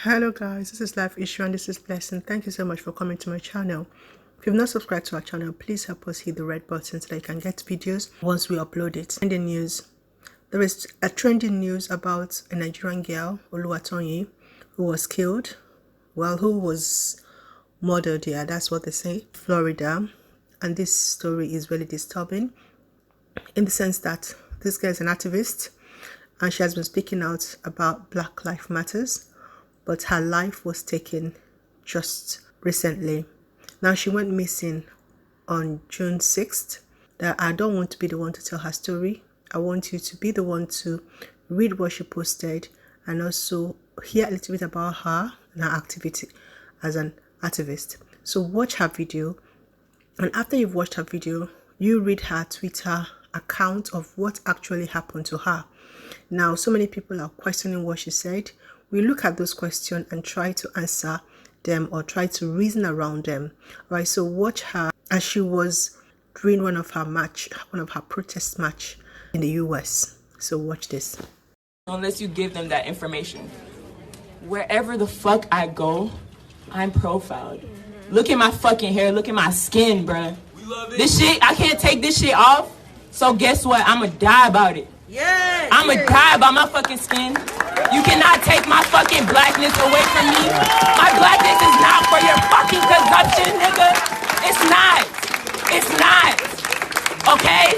Hello guys, this is Life Issue and this is Blessing. Thank you so much for coming to my channel. If you've not subscribed to our channel, please help us hit the red button so that you can get videos once we upload it. In the news, there is a trending news about a Nigerian girl, Oluwatoyin, who was killed, who was murdered, that's what they say, Florida. And this story is really disturbing in the sense that this girl is an activist and she has been speaking out about Black Lives Matters, but her life was taken just recently. Now, she went missing on June 6th. I don't want to be the one to tell her story. I want you to be the one to read what she posted and also hear a little bit about her and her activity as an activist. So watch her video, and after you've watched her video, you read her Twitter account of what actually happened to her. Now, so many people are questioning what she said. We look at those questions and try to answer them or try to reason around them. Right, so watch her as she was doing one of her protest march in the US. So watch this. Unless you give them that information. Wherever the fuck I go, I'm profiled. Look at my fucking hair, look at my skin, bruh. This shit, I can't take this shit off. So guess what? I'ma die about it. Yeah. I'ma die about my fucking skin. You cannot take my fucking blackness away from me. My blackness is not for your fucking consumption, nigga. It's not. It's not. Okay?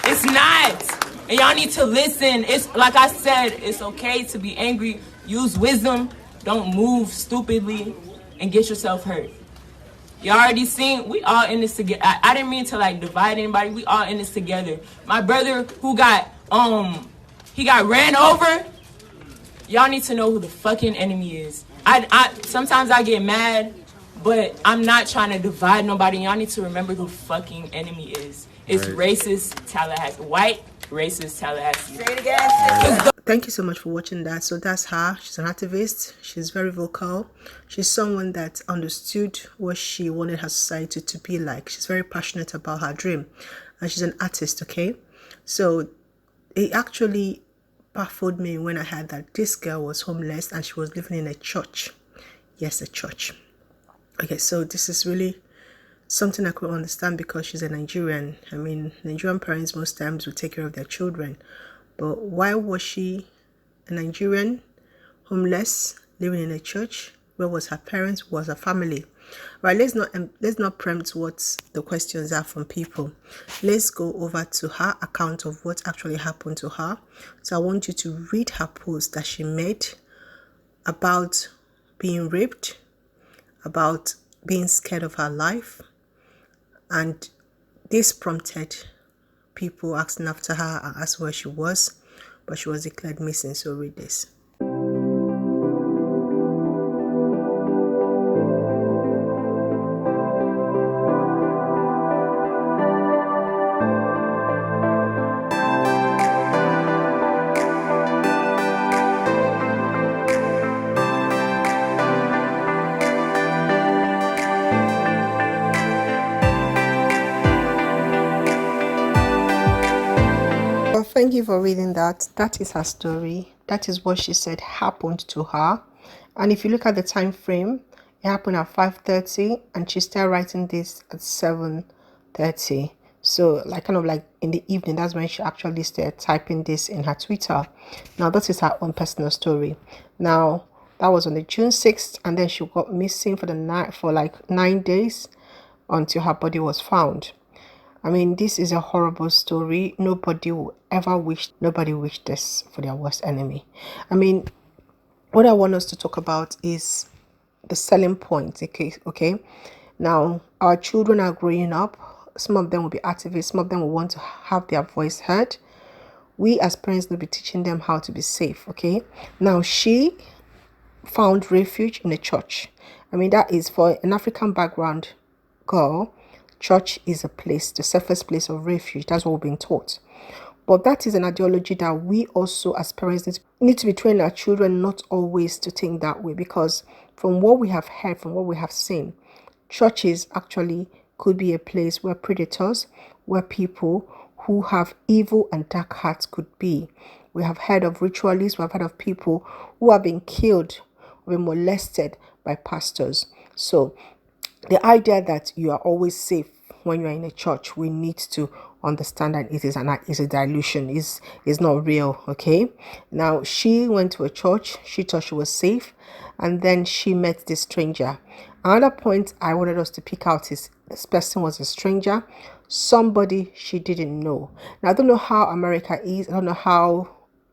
It's not. And y'all need to listen. It's like I said, it's okay to be angry. Use wisdom. Don't move stupidly and get yourself hurt. You already seen, we all in this together. I didn't mean to like divide anybody. We all in this together. My brother who got, he got ran over. Y'all need to know who the fucking enemy is. Sometimes I get mad, but I'm not trying to divide nobody. Y'all need to remember who fucking enemy is. It's racist Tallahassee. White racist Tallahassee. Say it again. Thank you so much for watching that. So that's her. She's an activist. She's very vocal. She's someone that understood what she wanted her society to be like. She's very passionate about her dream. And she's an artist, okay? So it actually baffled me when I heard that this girl was homeless and she was living in a church. Yes, a church. Okay, so this is really something I could understand because she's a Nigerian. I mean, Nigerian parents most times will take care of their children. But why was she a Nigerian, homeless, living in a church? Where was her parents? Where was her family? Right, let's not preempt what the questions are from people. Let's go over to her account of what actually happened to her. So I want you to read her post that she made about being raped, about being scared of her life, and this prompted people asking after her and asked where she was, but she was declared missing. So read this. Thank you for reading that. That is her story. That is what she said happened to her. And if you look at the time frame, it happened at 5:30 and she started writing this at 7:30. So kind of like in the evening, that's when she actually started typing this in her Twitter. Now that is her own personal story. Now that was on the June 6th, and then she got missing for the night for like 9 days until her body was found. I mean, this is a horrible story. Nobody wished this for their worst enemy. I mean, what I want us to talk about is the selling point, okay? Now, our children are growing up. Some of them will be activists. Some of them will want to have their voice heard. We as parents will be teaching them how to be safe, okay? Now, she found refuge in a church. I mean, that is for an African background girl. Church is the safest place of refuge. That's what we're being taught. But that is an ideology that we also as parents need to be training our children not always to think that way, because from what we have heard, from what we have seen, churches actually could be a place where predators, where people who have evil and dark hearts could be. We have heard of ritualists, we have heard of people who have been killed been molested by pastors. So the idea that you are always safe when you're in a church, we need to understand that it is a delusion, is not real. Okay, now she went to a church, she thought she was safe, and then she met this stranger. Another point I wanted us to pick out is this person was a stranger, somebody she didn't know. Now I don't know how America is, I don't know how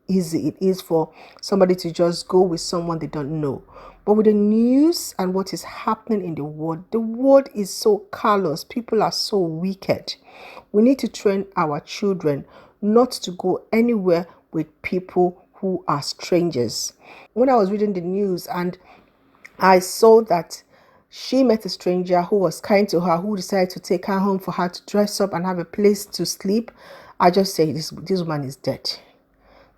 easy it is for somebody to just go with someone they don't know. But with the news and what is happening in the world is so callous. People are so wicked. We need to train our children not to go anywhere with people who are strangers. When I was reading the news and I saw that she met a stranger who was kind to her, who decided to take her home for her to dress up and have a place to sleep, I just say this woman is dead.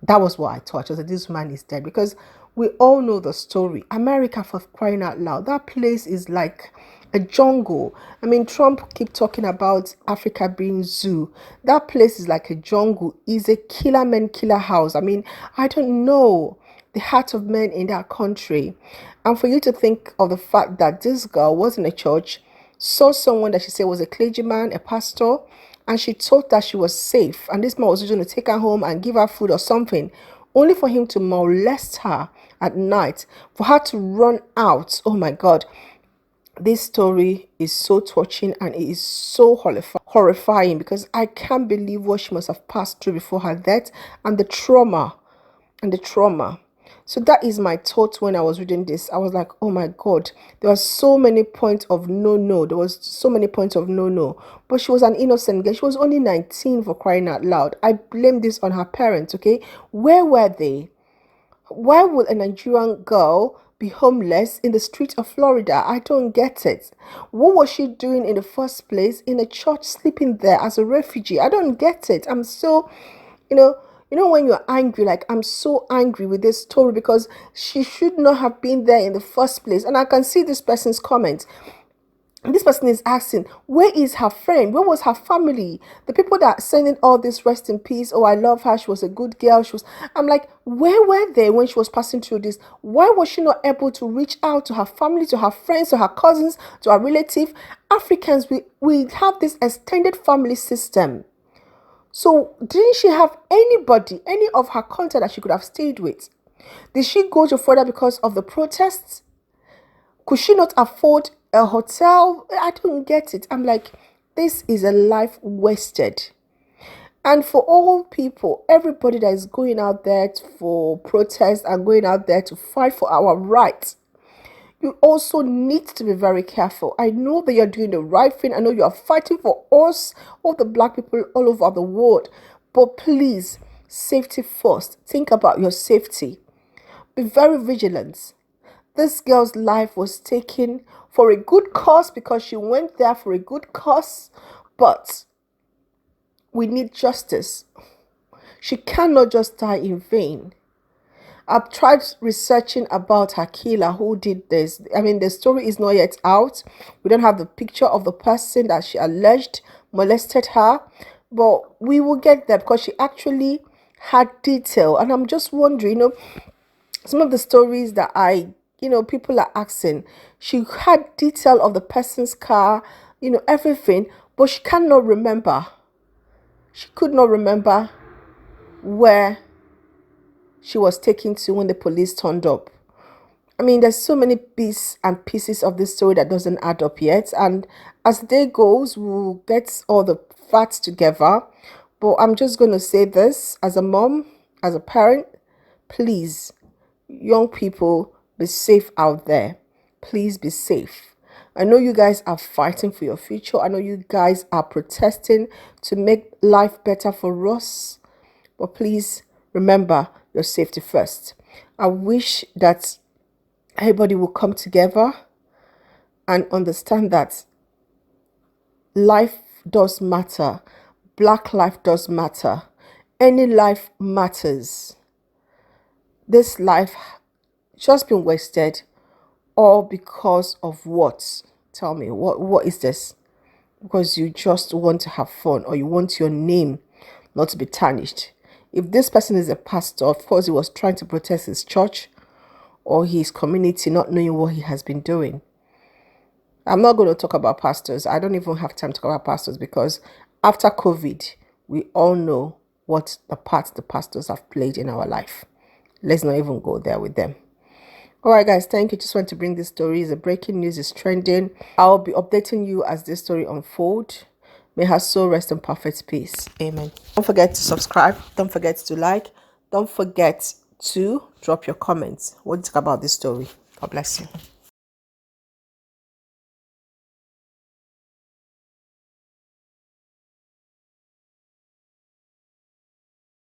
That was what I thought. I said, this man is dead, because we all know the story. America, for crying out loud, that place is like a jungle. I mean, Trump keep talking about Africa being zoo. That place is like a jungle. It's a killer man, killer house. I mean, I don't know the heart of men in that country. And for you to think of the fact that this girl was in a church, saw someone that she said was a clergyman, a pastor, and she thought that she was safe, and this man was going to take her home and give her food or something, only for him to molest her at night, for her to run out. Oh my God, this story is so touching and it is so horrifying, because I can't believe what she must have passed through before her death, and the trauma. So that is my thought when I was reading this. I was like, oh my God, there were so many points of no. There was so many points of no. But she was an innocent girl. She was only 19, for crying out loud. I blame this on her parents, okay? Where were they? Why would a Nigerian girl be homeless in the streets of Florida? I don't get it. What was she doing in the first place in a church, sleeping there as a refugee? I don't get it. I'm so, when you're angry, like, I'm so angry with this story, because she should not have been there in the first place. And I can see this person's comment. This person is asking, where is her friend? Where was her family? The people that are sending all this rest in peace. Oh, I love her. She was a good girl. I'm like, where were they when she was passing through this? Why was she not able to reach out to her family, to her friends, to her cousins, to her relative? Africans, we have this extended family system. So didn't she have anybody, any of her contact that she could have stayed with? Did she go to Florida because of the protests? Could she not afford a hotel? I don't get it. I'm like, this is a life wasted. And for all people, everybody that is going out there for protest and going out there to fight for our rights, you also need to be very careful. I know that you're doing the right thing. I know you are fighting for us, all the black people all over the world. But please, safety first. Think about your safety. Be very vigilant. This girl's life was taken for a good cause, because she went there for a good cause. But we need justice. She cannot just die in vain. I've tried researching about her killer who did this. I mean, the story is not yet out. We don't have the picture of the person that she alleged molested her, but we will get there, because she actually had detail. And I'm just wondering, some of the stories that people are asking, she had detail of the person's car, everything, but she cannot remember. She could not remember where she was taken to when the police turned up. I mean, there's so many bits and pieces of this story that doesn't add up yet. And as the day goes, we'll get all the facts together. But I'm just going to say this, as a mom, as a parent, please, young people, be safe out there. Please be safe. I know you guys are fighting for your future. I know you guys are protesting to make life better for us. But please remember your safety first. I wish that everybody will come together and understand that life does matter. Black life does matter. Any life matters. This life just been wasted, all because of what? Tell me, what is this? Because you just want to have fun, or you want your name not to be tarnished. If this person is a pastor, of course he was trying to protect his church, or his community not knowing what he has been doing. I'm not going to talk about pastors. I don't even have time to talk about pastors, because after COVID, we all know what the part the pastors have played in our life. Let's not even go there with them. All right, guys, thank you. Just want to bring this story. The breaking news is trending. I'll be updating you as this story unfolds. May her soul rest in perfect peace. Amen. Don't forget to subscribe. Don't forget to like. Don't forget to drop your comments. What do you think about this story? God bless you.